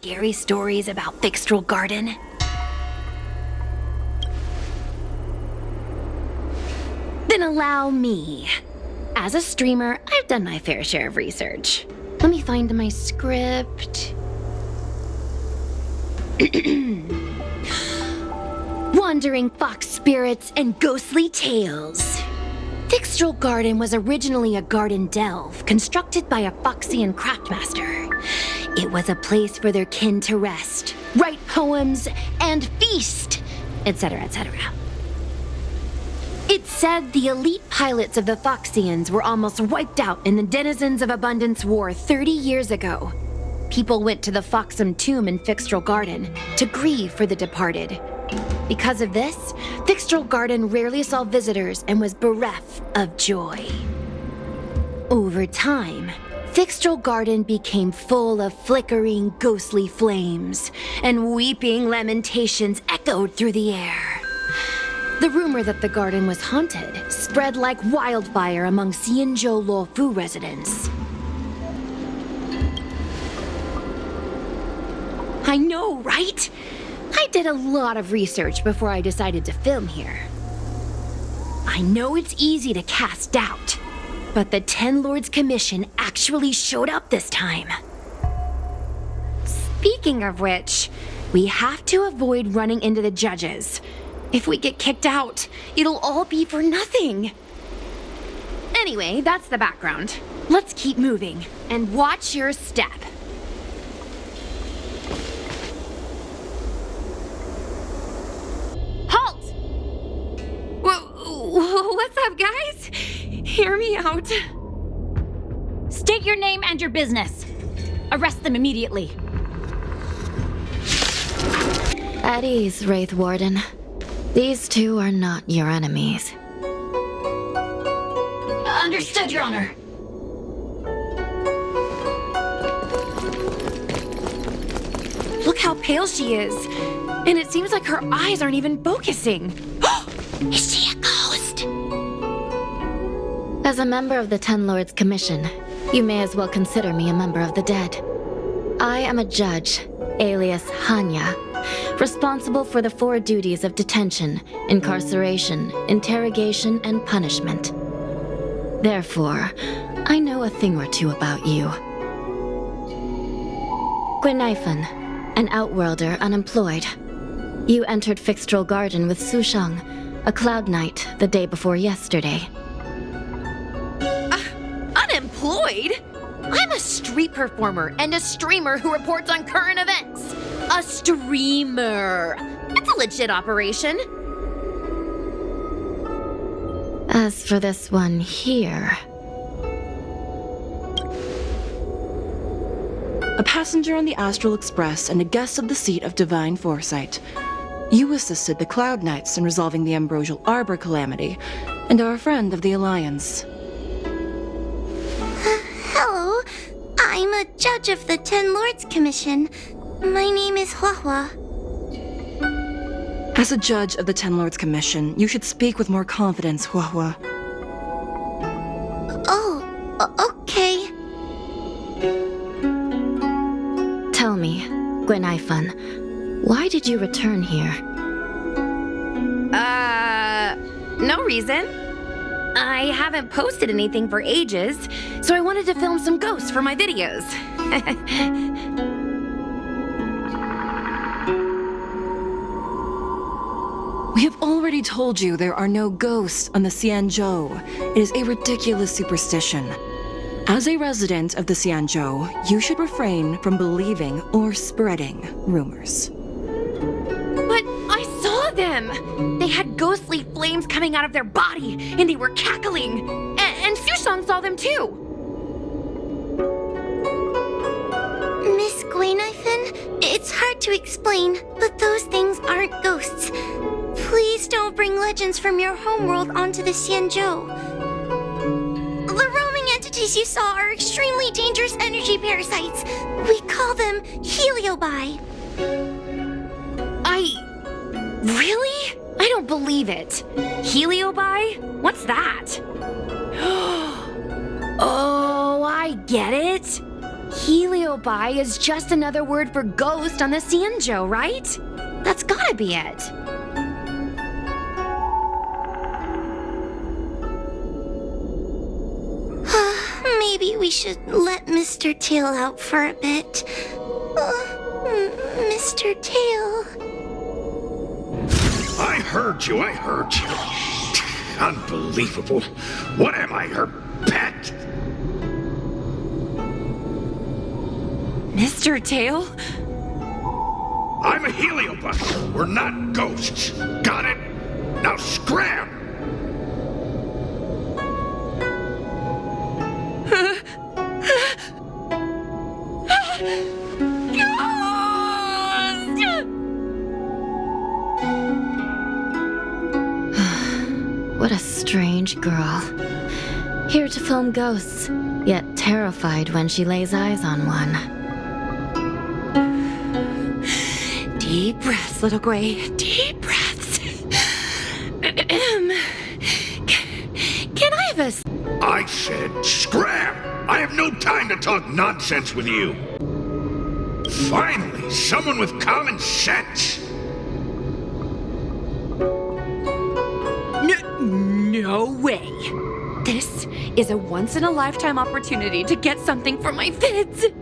scary stories about Fixtral Garden? Then allow me. As a streamer, I've done my fair share of research. Let me find my script. Wandering fox spirits and ghostly tales. Fixtral Garden was originally a garden delve constructed by a Foxian craftmaster. It was a place for their kin to rest, write poems, and feast, etc., etc. It's said the elite pilots of the Foxians were almost wiped out in the Denizens of Abundance War 30 years ago. People went to the Foxum tomb in Fixtral Garden to grieve for the departed. Because of this, Fixtral Garden rarely saw visitors and was bereft of joy. Over time, Fixtral Garden became full of flickering, ghostly flames, and weeping lamentations echoed through the air. The rumor that the garden was haunted spread like wildfire among Xianzhou Luofu residents. I know, right? I did a lot of research before I decided to film here. I know it's easy to cast doubt, but the Ten Lords Commission actually showed up this time. Speaking of which, we have to avoid running into the judges. If we get kicked out, it'll all be for nothing. Anyway, that's the background. Let's keep moving, and watch your step. Halt! What's up, guys? Hear me out. State your name and your business. Arrest them immediately. At ease, Wraith Warden. These two are not your enemies. Understood, Your Honor. Look how pale she is. And it seems like her eyes aren't even focusing. Is she a ghost? As a member of the Ten Lords Commission, you may as well consider me a member of the dead. I am a judge, alias Hanya, responsible for the 4 duties of detention, incarceration, interrogation, and punishment. Therefore, I know a thing or two about you. Guinaifen, an outworlder unemployed. You entered Fixtral Garden with Sushang, a cloud knight, the day before yesterday. Unemployed? I'm a street performer and a streamer who reports on current events. A streamer. That's a legit operation. As for this one here... A passenger on the Astral Express and a guest of the seat of Divine Foresight. You assisted the Cloud Knights in resolving the Ambrosial Arbor calamity, and are a friend of the Alliance. Hello, I'm a judge of the Ten Lords Commission. My name is Huahua. As a judge of the Ten Lords Commission, you should speak with more confidence, Huahua. Okay. Tell me, Guinaifen, why did you return here? No reason. I haven't posted anything for ages, so I wanted to film some ghosts for my videos. We have already told you there are no ghosts on the Xianzhou. It is a ridiculous superstition. As a resident of the Xianzhou, you should refrain from believing or spreading rumors. But I saw them! They had ghostly flames coming out of their body, and they were cackling. And Sushang saw them too! Miss Guinaifen, it's hard to explain, but those things aren't ghosts. Please don't bring legends from your homeworld onto the Xianzhou. The roaming entities you saw are extremely dangerous energy parasites. We call them heliobi. Really? I don't believe it. Heliobi? What's that? Oh, I get it. Heliobi is just another word for ghost on the Xianzhou, right? That's gotta be it. Maybe we should let Mr. Tail out for a bit. Mr. Tail. I heard you. Unbelievable. What am I, her pet? Mr. Tail? I'm a heliobus. We're not ghosts. Got it? Now scram! What a strange girl. Here to film ghosts, yet terrified when she lays eyes on one. Deep breaths, little Gray. Deep breaths. Can I have a... I said scram! I have no time to talk nonsense with you. Finally, someone with common sense. No way. This is a once-in-a-lifetime opportunity to get something for my vids.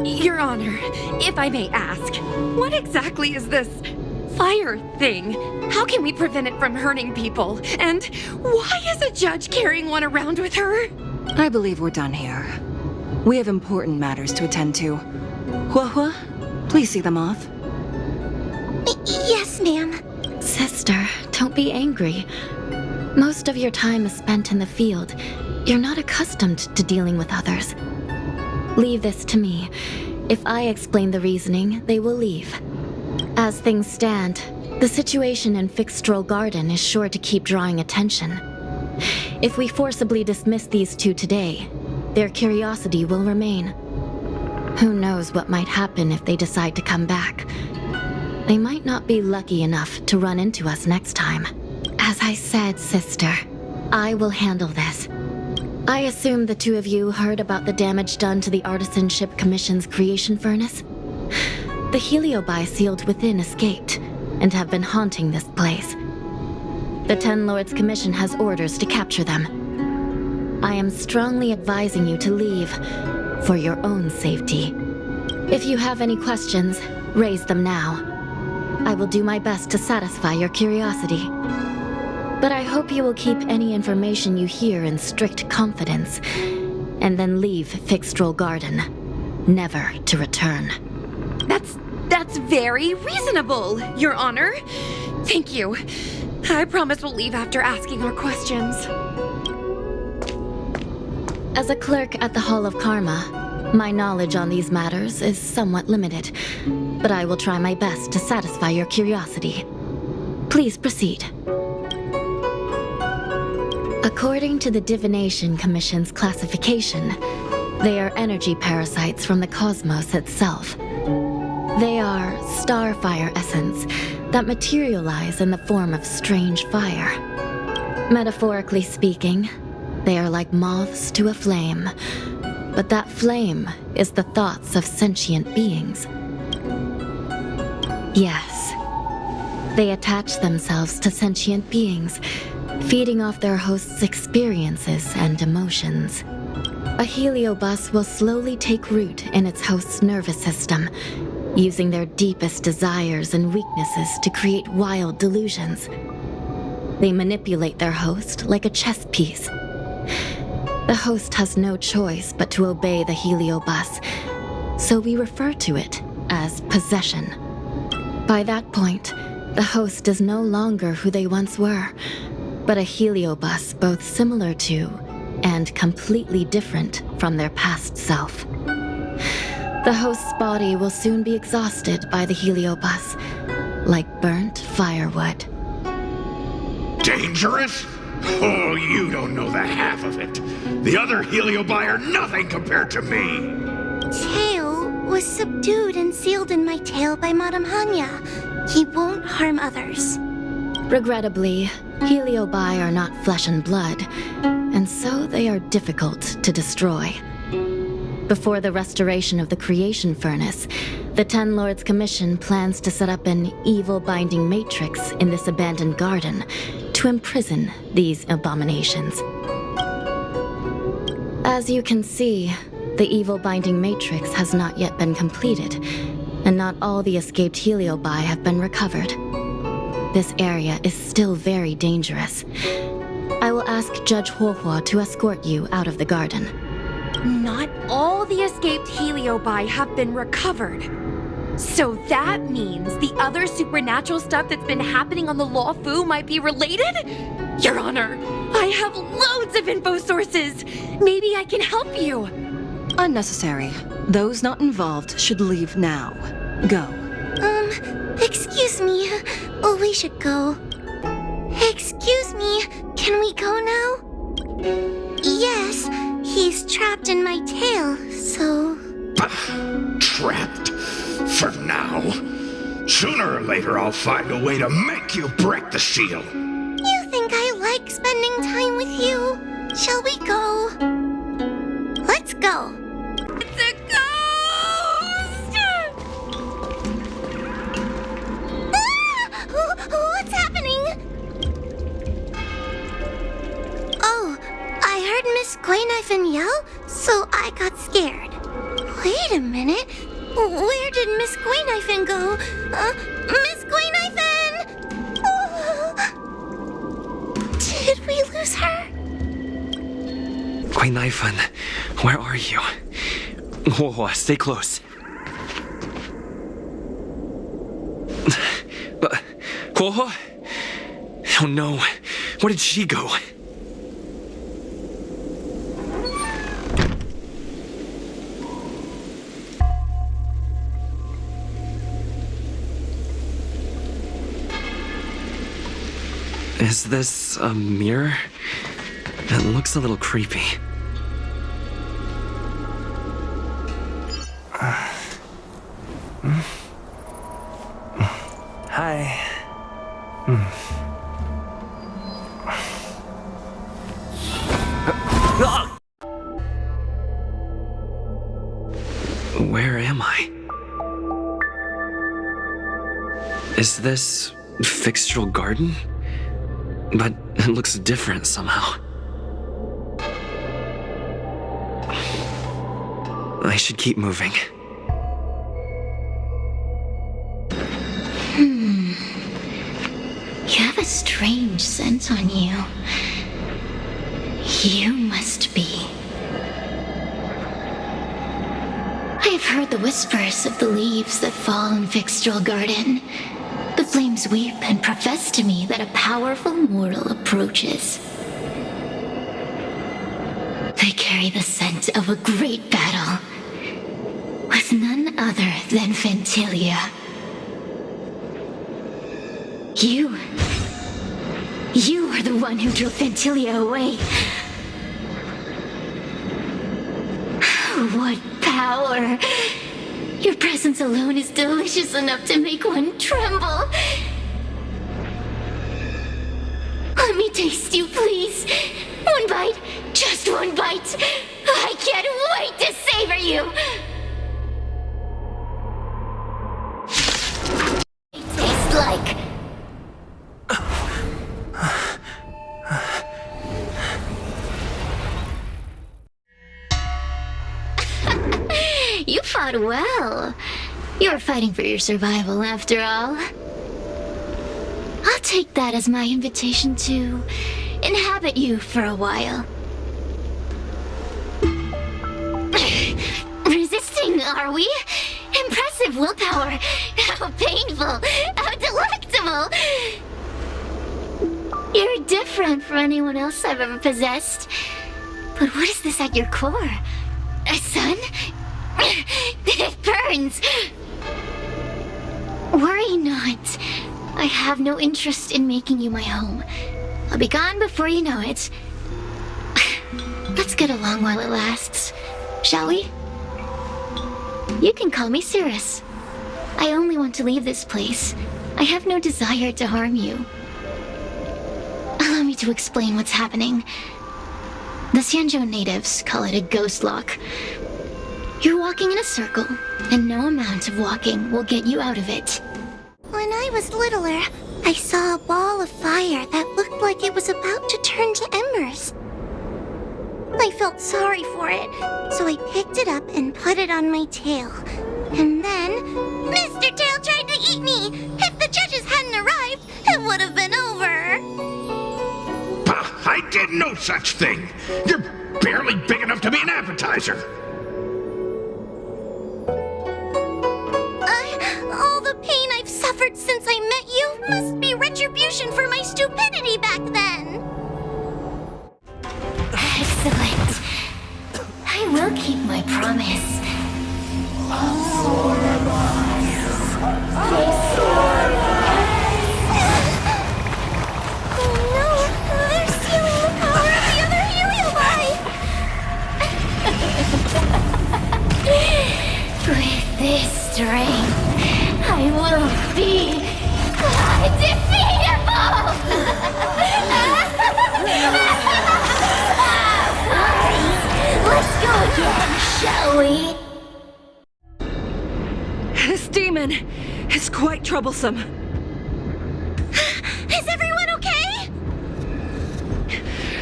Your Honor, if I may ask, what exactly is this fire thing? How can we prevent it from hurting people? And why is a judge carrying one around with her? I believe we're done here. We have important matters to attend to. Hua, please see them off. Yes, ma'am. Sister, don't be angry. Most of your time is spent in the field. You're not accustomed to dealing with others. Leave this to me. If I explain the reasoning, they will leave. As things stand, the situation in Fixstrol Garden is sure to keep drawing attention. If we forcibly dismiss these two today, their curiosity will remain. Who knows what might happen if they decide to come back? They might not be lucky enough to run into us next time. As I said, sister, I will handle this. I assume the two of you heard about the damage done to the Artisanship Commission's creation furnace? The Heliobi sealed within escaped, and have been haunting this place. The Ten Lords Commission has orders to capture them. I am strongly advising you to leave, for your own safety. If you have any questions, raise them now. I will do my best to satisfy your curiosity. But I hope you will keep any information you hear in strict confidence, and then leave Fixstrol Garden, never to return. That's very reasonable, Your Honor. Thank you. I promise we'll leave after asking our questions. As a clerk at the Hall of Karma, my knowledge on these matters is somewhat limited, but I will try my best to satisfy your curiosity. Please proceed. According to the Divination Commission's classification, they are energy parasites from the cosmos itself. They are starfire essence that materialize in the form of strange fire. Metaphorically speaking, they are like moths to a flame, but that flame is the thoughts of sentient beings. Yes, they attach themselves to sentient beings, feeding off their host's experiences and emotions. A heliobus will slowly take root in its host's nervous system, using their deepest desires and weaknesses to create wild delusions. They manipulate their host like a chess piece. The host has no choice but to obey the heliobus, so we refer to it as possession. By that point, the host is no longer who they once were, but a heliobus both similar to and completely different from their past self. The host's body will soon be exhausted by the heliobus, like burnt firewood. Dangerous? Oh, you don't know the half of it. The other heliobi are nothing compared to me. Tail was subdued and sealed in my tail by Madame Hanya. He won't harm others. Regrettably, heliobi are not flesh and blood, and so they are difficult to destroy. Before the restoration of the creation furnace, the Ten Lords Commission plans to set up an evil binding matrix in this abandoned garden to imprison these abominations. As you can see, the evil binding matrix has not yet been completed, and not all the escaped heliobi have been recovered. This area is still very dangerous. I will ask Judge Huohua to escort you out of the garden. Not all the escaped heliobi have been recovered. So that means the other supernatural stuff that's been happening on the Luofu might be related? Your Honor, I have loads of info sources. Maybe I can help you. Unnecessary. Those not involved should leave now. Go. Excuse me. Oh, we should go. Excuse me. Can we go now? Yes. He's trapped in my tail, so... Trapped? For now? Sooner or later I'll find a way to make you break the seal. You think I like spending time with you? Shall we go? Let's go. It's a ghost! What's happening? Oh, I heard Miss Guinevere yell, so I got scared. Wait a minute. Where did Miss Guinevere go? Miss Guinevere! Did we lose her? Guinevere, where are you? Whoa, stay close. Whoa? Oh no, where did she go? Is this a mirror? It looks a little creepy. Hi. Where am I? Is this Fixtural Garden? But it looks different somehow. I should keep moving. You have a strange scent on you. You must be. I have heard the whispers of the leaves that fall in Fixtural Garden. The flames weep and profess to me that a powerful mortal approaches. They carry the scent of a great battle with none other than Ventilia. You are the one who drove Ventilia away. What power! Your presence alone is delicious enough to make one tremble. Let me taste you, please. One bite, just one bite. I can't wait to savor you. It tastes like... You fought well. You're fighting for your survival, after all. I'll take that as my invitation to inhabit you for a while. Resisting, are we? Impressive willpower. How painful. How delectable. You're different from anyone else I've ever possessed. But what is this at your core? A sun? It burns! Worry not. I have no interest in making you my home. I'll be gone before you know it. Let's get along while it lasts, shall we? You can call me Cirrus. I only want to leave this place. I have no desire to harm you. Allow me to explain what's happening. The Xianzhou natives call it a ghost lock. You're walking in a circle, and no amount of walking will get you out of it. When I was littler, I saw a ball of fire that looked like it was about to turn to embers. I felt sorry for it, so I picked it up and put it on my tail. And then, Mr. Tail tried to eat me! If the judges hadn't arrived, it would have been over! Bah, I did no such thing! You're barely big enough to be an appetizer! All the pain I've suffered since I met you must be retribution for my stupidity back then! Excellent. I will keep my promise. Oh no! They're stealing the power of the other Heliobi! With this strength, I will be undefeatable! Let's go again, shall we? This demon is quite troublesome. Is everyone okay?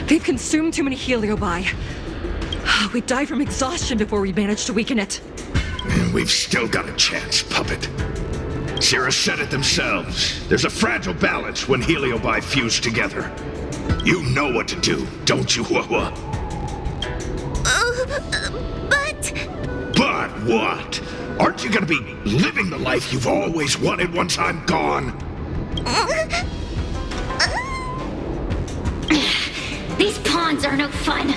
They've consumed too many heliobi. We'd die from exhaustion before we managed to weaken it. We've still got a chance, Puppet. Sierra said it themselves. There's a fragile balance when heliobi fuse together. You know what to do, don't you, Wawa? But But what? Aren't you gonna be living the life you've always wanted once I'm gone? these pawns are no fun.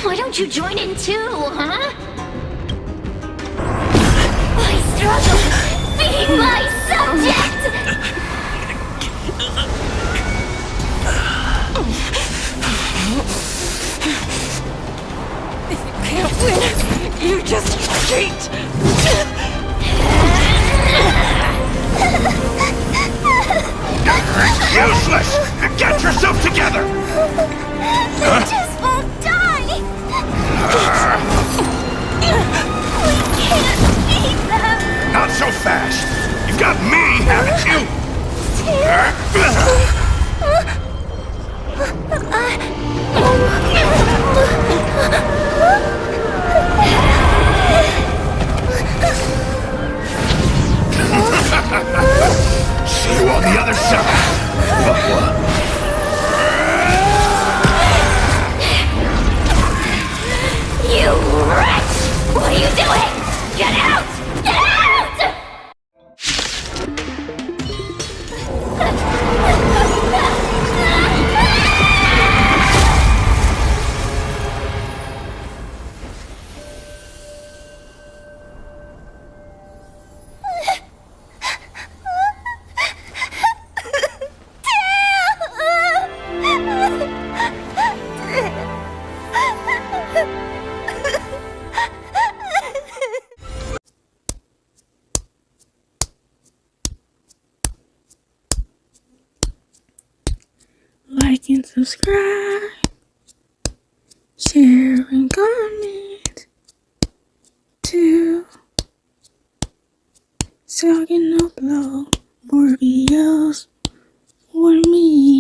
Why don't you join in too, huh? I struggle. Be my subject! If you can't win, you just cheat! Useless! Get yourself together! They just won't die! We can't beat them! Not so fast! You've got me, haven't you? See you on the other side, Wawa. You wretch! What are you doing? Get out! Get out! Like and subscribe, share and comment too, so I can upload more videos for me.